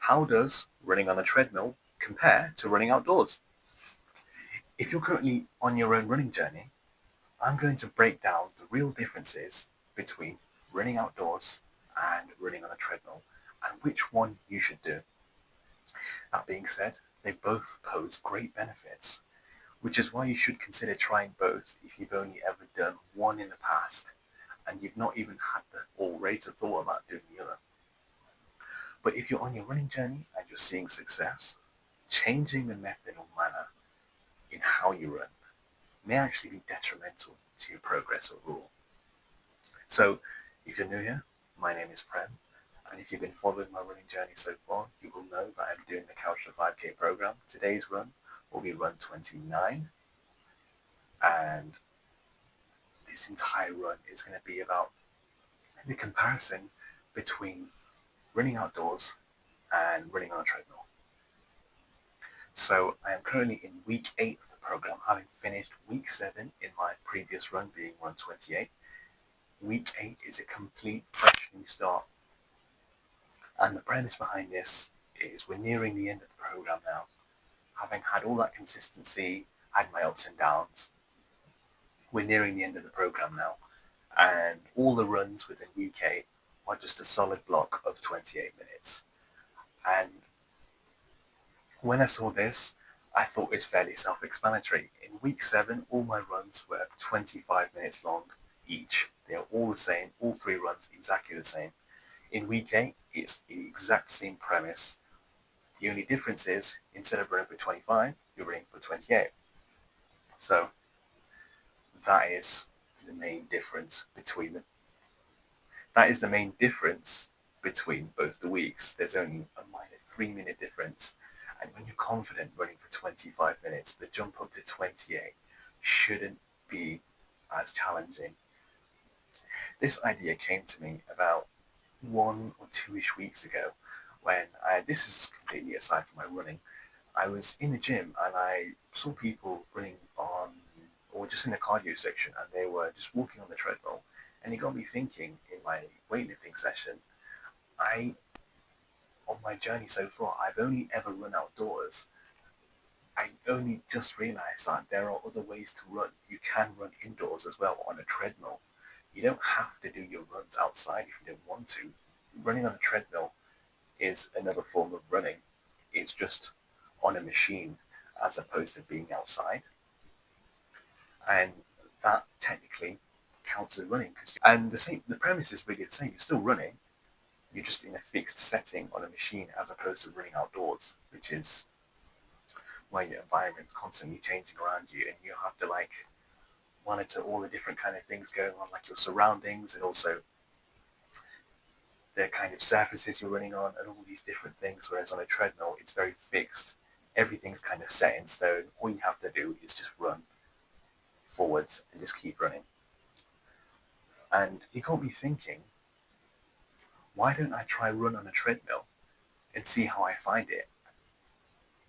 How does running on a treadmill compare to running outdoors? If you're currently on your own running journey, I'm going to break down the real differences between running outdoors and running on a treadmill and which one you should do. That being said, they both pose great benefits, which is why you should consider trying both if you've only ever done one in the past and you've not even had the or raised a thought about doing the other. But if you're on your running journey and you're seeing success, changing the method or manner in how you run may actually be detrimental to your progress overall. So, if you're new here, my name is Prem, and if you've been following my running journey so far, you will know that I'm doing the Couch to 5K program. Today's run will be run 29, and this entire run is going to be about the comparison between running outdoors and running on a treadmill. So I am currently in week 8 of the program, having finished week 7 in my previous run being run 28. Week 8 is a complete fresh new start. And the premise behind this is we're nearing the end of the program now. Having had all that consistency, had my ups and downs, we're nearing the end of the program now. And all the runs within week 8 are just a solid block of 28 minutes. And when I saw this, I thought it was fairly self-explanatory. In week 7, all my runs were 25 minutes long each. They are all the same, all 3 runs exactly the same. In week 8, it's the exact same premise. The only difference is, instead of running for 25, you're running for 28. So, that is the main difference between them. That is the main difference between both the weeks. There's only a minor 3-minute difference. And when you're confident running for 25 minutes, the jump up to 28 shouldn't be as challenging. This idea came to me about 1 or 2-ish weeks ago when this is completely aside from my running. I was in the gym and I saw people running on, or just in the cardio section, and they were just walking on the treadmill. And it got me thinking in my weightlifting session, on my journey so far, I've only ever run outdoors. I only just realised that there are other ways to run. You can run indoors as well on a treadmill. You don't have to do your runs outside if you don't want to. Running on a treadmill is another form of running. It's just on a machine as opposed to being outside. And that technically counts as running. And the premise is really the same. You're still running. You're just in a fixed setting on a machine as opposed to running outdoors, which is where your environment's constantly changing around you and you have to monitor all the different kind of things going on, like your surroundings and also the kind of surfaces you're running on and all these different things. Whereas on a treadmill, it's very fixed. Everything's kind of set in stone. All you have to do is just run forwards and just keep running. And it got me thinking, why don't I try run on a treadmill and see how I find it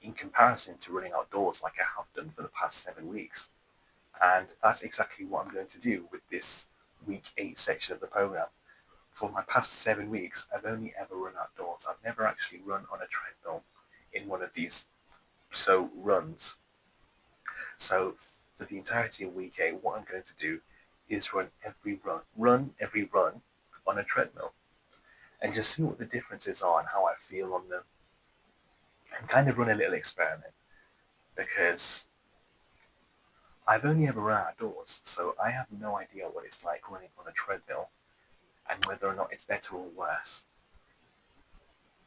in comparison to running outdoors like I have done for the past 7 weeks? And that's exactly what I'm going to do with this week 8 section of the program. For my past 7 weeks, I've only ever run outdoors. I've never actually run on a treadmill in one of these runs. So for the entirety of week 8, what I'm going to do is run every run on a treadmill and just see what the differences are and how I feel on them, and kind of run a little experiment, because I've only ever run outdoors, so I have no idea what it's like running on a treadmill and whether or not it's better or worse.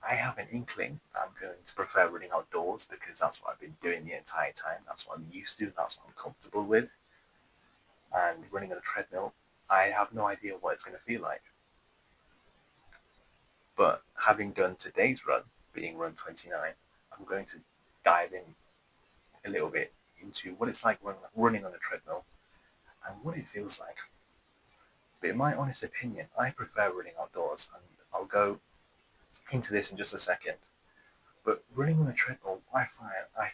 I have an inkling that I'm going to prefer running outdoors because that's what I've been doing the entire time. That's what I'm used to. That's what I'm comfortable with. And running on a treadmill, I have no idea what it's going to feel like. But having done today's run, being run 29, I'm going to dive in a little bit into what it's like running on a treadmill and what it feels like. But in my honest opinion, I prefer running outdoors, and I'll go into this in just a second. But running on a treadmill, I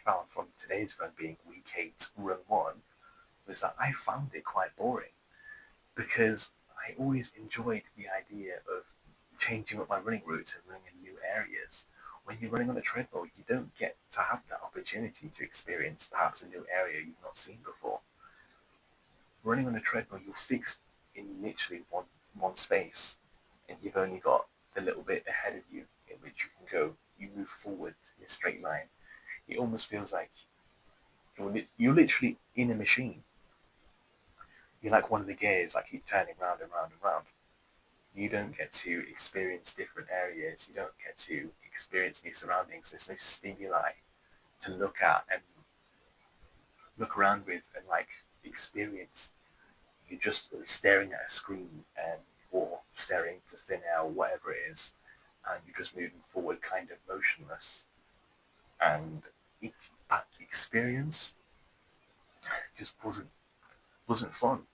found from today's run being week 8, run 1, was that I found it quite boring because I always enjoyed the idea of changing up my running routes and running in new areas. When you're running on a treadmill, you don't get to have that opportunity to experience perhaps a new area you've not seen before. Running on a treadmill, you're fixed in literally one space, and you've only got the little bit ahead of you in which you can go. You move forward in a straight line. It almost feels like you're literally in a machine. You're like one of the gears that keep turning round and round and round. You don't get to experience different areas. You don't get to experience new surroundings. There's no stimuli to look at and look around with and like experience. You're just staring at a screen or staring to thin air or whatever it is, and you're just moving forward kind of motionless. And that experience just wasn't fun.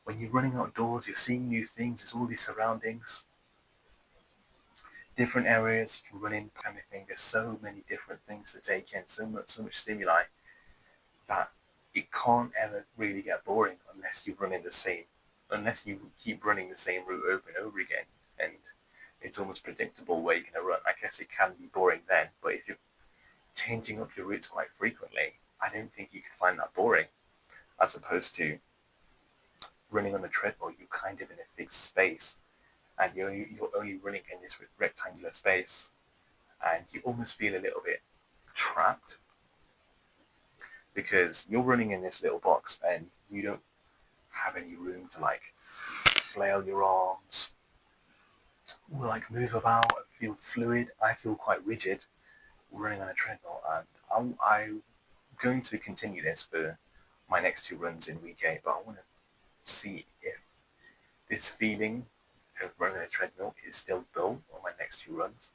When you're running outdoors, you're seeing new things, there's all these surroundings, different areas you can run in, kind of thing. There's so many different things to take in, so much stimuli that it can't ever really get boring unless you keep running the same route over and over again, and it's almost predictable where you're going to run. I guess it can be boring then, but if you're changing up your routes quite frequently, I don't think you can find that boring, as opposed to running on a treadmill. You're kind of in a fixed space, and you're only running in this rectangular space, and you almost feel a little bit trapped because you're running in this little box and you don't have any room to like flail your arms or like move about and feel fluid. I feel quite rigid running on a treadmill, and I'm going to continue this for my next 2 runs in week 8, but I want to see if this feeling of running on a treadmill is still dull on my next 2 runs.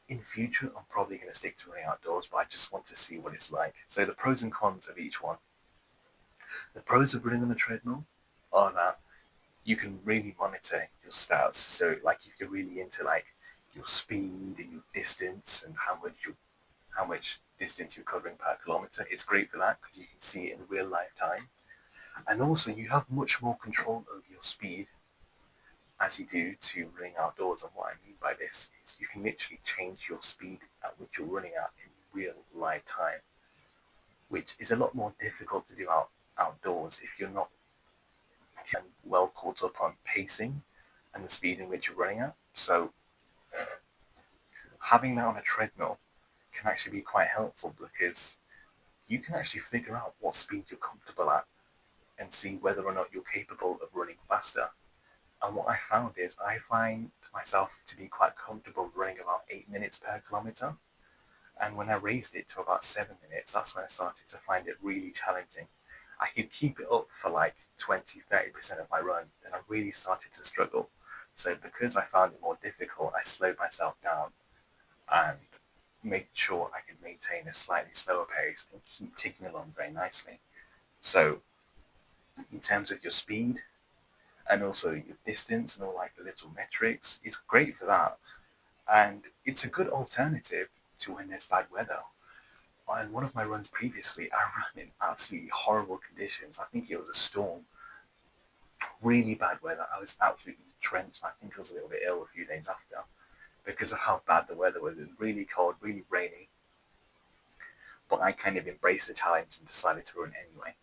In future, I'm probably going to stick to running outdoors, but I just want to see what it's like. So the pros and cons of each one. The pros of running on a treadmill are that you can really monitor your stats. So like if you're really into like your speed and your distance and how much distance you're covering per kilometer, it's great for that because you can see it in real life time. And also you have much more control over your speed as you do to running outdoors. And what I mean by this is you can literally change your speed at which you're running at in real live time, which is a lot more difficult to do outdoors if you're not well caught up on pacing and the speed in which you're running at. So having that on a treadmill can actually be quite helpful because you can actually figure out what speed you're comfortable at and see whether or not you're capable of running faster. And what I found is I find myself to be quite comfortable running about 8 minutes per kilometer. And when I raised it to about 7 minutes, that's when I started to find it really challenging. I could keep it up for like 20-30% of my run, then I really started to struggle. So because I found it more difficult, I slowed myself down and made sure I could maintain a slightly slower pace and keep ticking along very nicely. So in terms of your speed and also your distance and all like the little metrics, it's great for that. And it's a good alternative to when there's bad weather. On one of my runs previously, I ran in absolutely horrible conditions. I think it was a storm, really bad weather. I was absolutely drenched. I think I was a little bit ill a few days after because of how bad the weather was. It was really cold, really rainy. But I kind of embraced the challenge and decided to run anyway.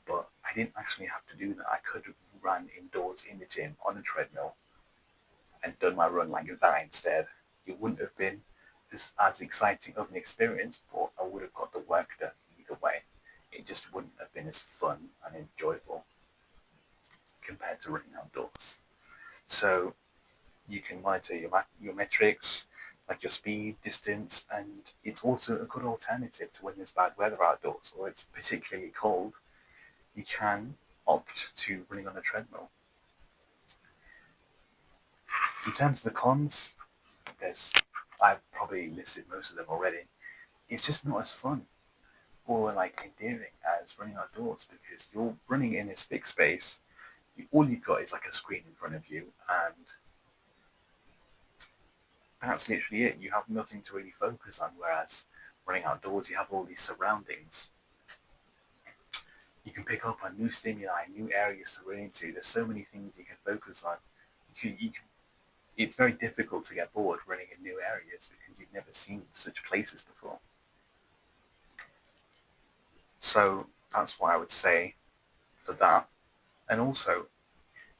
But I didn't actually have to do that. I could have run indoors in the gym on a treadmill and done my run like that instead. It wouldn't have been as exciting of an experience, but I would have got the work done either way. It just wouldn't have been as fun and enjoyable compared to running outdoors. So you can monitor your metrics, like your speed, distance, and it's also a good alternative to when there's bad weather outdoors or it's particularly cold. You can opt to running on the treadmill. In terms of the cons, I've probably listed most of them already. It's just not as fun or like endearing as running outdoors because you're running in this fixed space. All you've got is like a screen in front of you, and that's literally it. You have nothing to really focus on, whereas running outdoors, you have all these surroundings. You can pick up on new stimuli, new areas to run into. There's so many things you can focus on. You can it's very difficult to get bored running in new areas because you've never seen such places before. So that's what I would say for that. And also,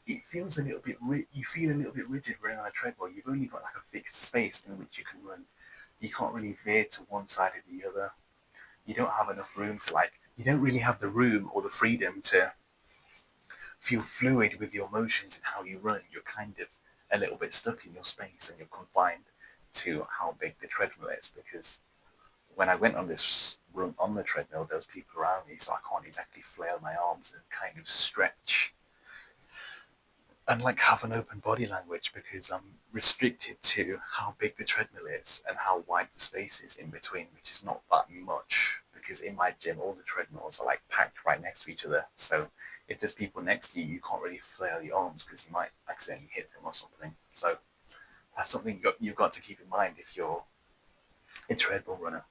it feels a little bit you feel a little bit rigid running on a treadmill. You've only got like a fixed space in which you can run. You can't really veer to one side or the other. You don't have enough room to you don't really have the room or the freedom to feel fluid with your motions and how you run. You're kind of a little bit stuck in your space and you're confined to how big the treadmill is, because when I went on this run on the treadmill, there was people around me, so I can't exactly flail my arms and kind of stretch and have an open body language because I'm restricted to how big the treadmill is and how wide the space is in between, which is not that much because in my gym all the treadmills are packed right next to each other. So if there's people next to you, you can't really flail your arms because you might accidentally hit them or something. So that's something you've got to keep in mind if you're a treadmill runner.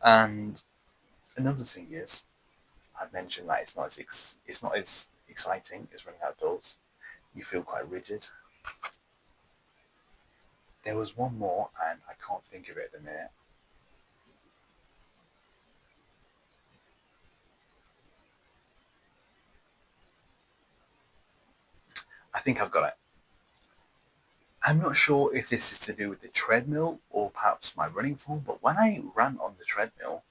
And another thing is, I've mentioned that it's not as exciting as running outdoors. You feel quite rigid. There was one more, and I can't think of it at the minute. I think I've got it. I'm not sure if this is to do with the treadmill or perhaps my running form, but when I ran on the treadmill,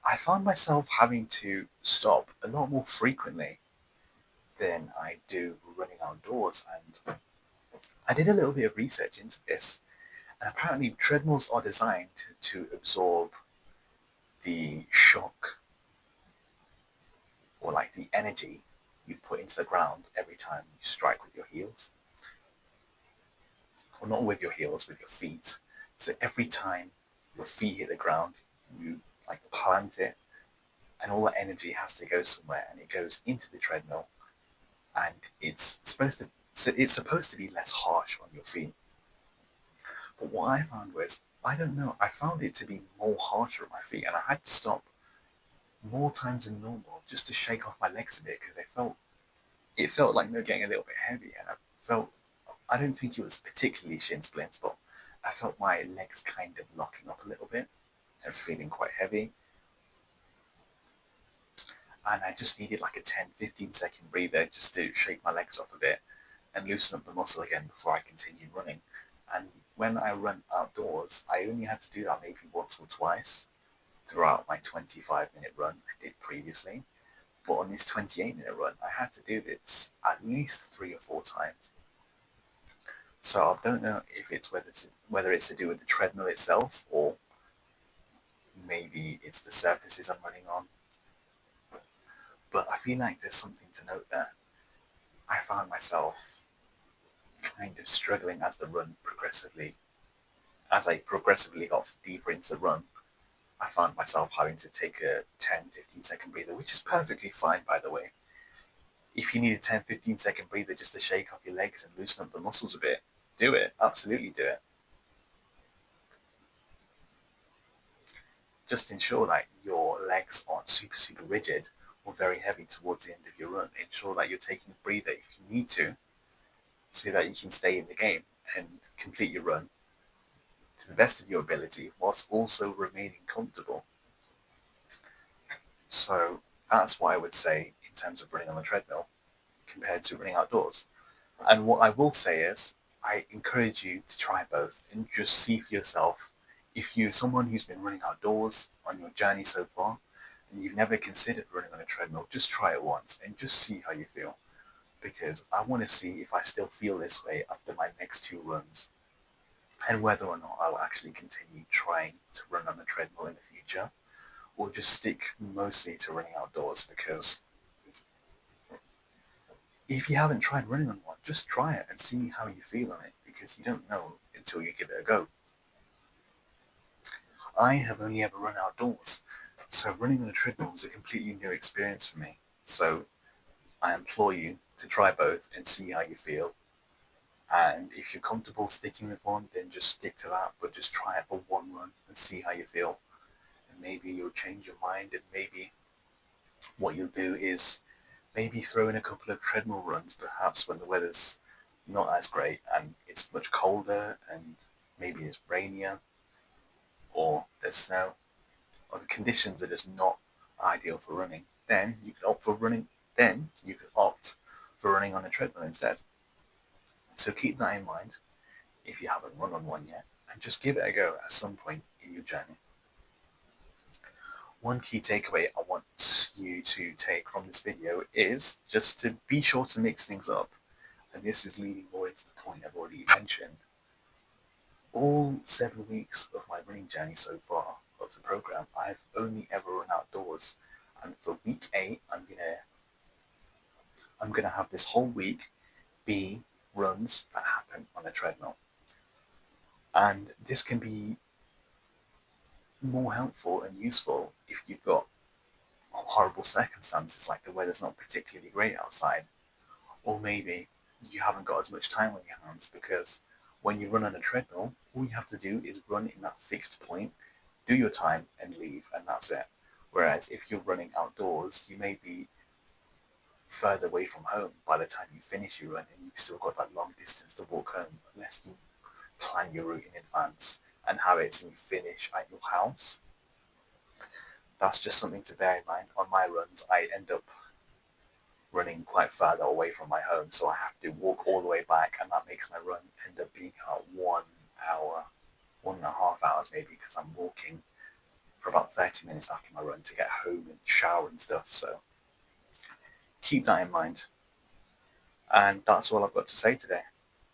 I found myself having to stop a lot more frequently than I do running outdoors. And I did a little bit of research into this, and apparently treadmills are designed to absorb the shock or the energy you put into the ground every time you strike with your heels. Or not with your heels, with your feet. So every time your feet hit the ground, you plant it, and all that energy has to go somewhere, and it goes into the treadmill, and it's supposed to be less harsh on your feet. But what I found was, I don't know, I found it to be more harsher on my feet, and I had to stop more times than normal just to shake off my legs a bit because it felt like they're getting a little bit heavy, and I don't think it was particularly shin splints, but I felt my legs kind of locking up a little bit and feeling quite heavy. And I just needed a 10-15 second breather just to shake my legs off a bit and loosen up the muscle again before I continued running. And when I run outdoors, I only had to do that maybe once or twice throughout my 25-minute run I did previously. But on this 28-minute run, I had to do this at least 3 or 4 times. So I don't know if it's whether it's to do with the treadmill itself or maybe it's the surfaces I'm running on. But I feel like there's something to note there. I found myself kind of struggling as I progressively got deeper into the run. I found myself having to take a 10-15 second breather, which is perfectly fine, by the way. If you need a 10-15 second breather just to shake off your legs and loosen up the muscles a bit, do it. Absolutely do it. Just ensure that your legs aren't super, super rigid or very heavy towards the end of your run. Ensure that you're taking a breather if you need to, so that you can stay in the game and complete your run to the best of your ability whilst also remaining comfortable. So that's what I would say in terms of running on the treadmill compared to running outdoors. And what I will say is, I encourage you to try both and just see for yourself. If you're someone who's been running outdoors on your journey so far and you've never considered running on a treadmill, just try it once and just see how you feel. Because I want to see if I still feel this way after my next 2 runs and whether or not I'll actually continue trying to run on the treadmill in the future or just stick mostly to running outdoors. Because if you haven't tried running on one, just try it and see how you feel on it, because you don't know until you give it a go. I have only ever run outdoors, so running on a treadmill was a completely new experience for me. So I implore you to try both and see how you feel. And if you're comfortable sticking with one, then just stick to that, but just try it for 1 run and see how you feel. And maybe you'll change your mind, and maybe what you'll do is maybe throw in a couple of treadmill runs, perhaps when the weather's not as great, and it's much colder, and maybe it's rainier, or there's snow, or the conditions are just not ideal for running, then you could opt for running. Then you could opt for running on a treadmill instead. So keep that in mind if you haven't run on one yet, and just give it a go at some point in your journey. One key takeaway I want you to take from this video is just to be sure to mix things up. And this is leading more into the point I've already mentioned. All 7 weeks of my running journey so far of the program, I've only ever run outdoors. And for week 8, I'm gonna have this whole week be runs that happen on a treadmill. And this can be more helpful and useful if you've got horrible circumstances, like the weather's not particularly great outside, or maybe you haven't got as much time on your hands, because when you run on a treadmill, all you have to do is run in that fixed point, do your time and leave, and that's it. Whereas if you're running outdoors, you may be further away from home by the time you finish your run, and you've still got that long distance to walk home, unless you plan your route in advance and have it so you finish at your house. That's just something to bear in mind. On my runs, I end up running quite further away from my home, so I have to walk all the way back, and that makes my run end up being about 1 hour, 1.5 hours maybe, because I'm walking for about 30 minutes after my run to get home and shower and stuff. So keep that in mind. And that's all I've got to say today.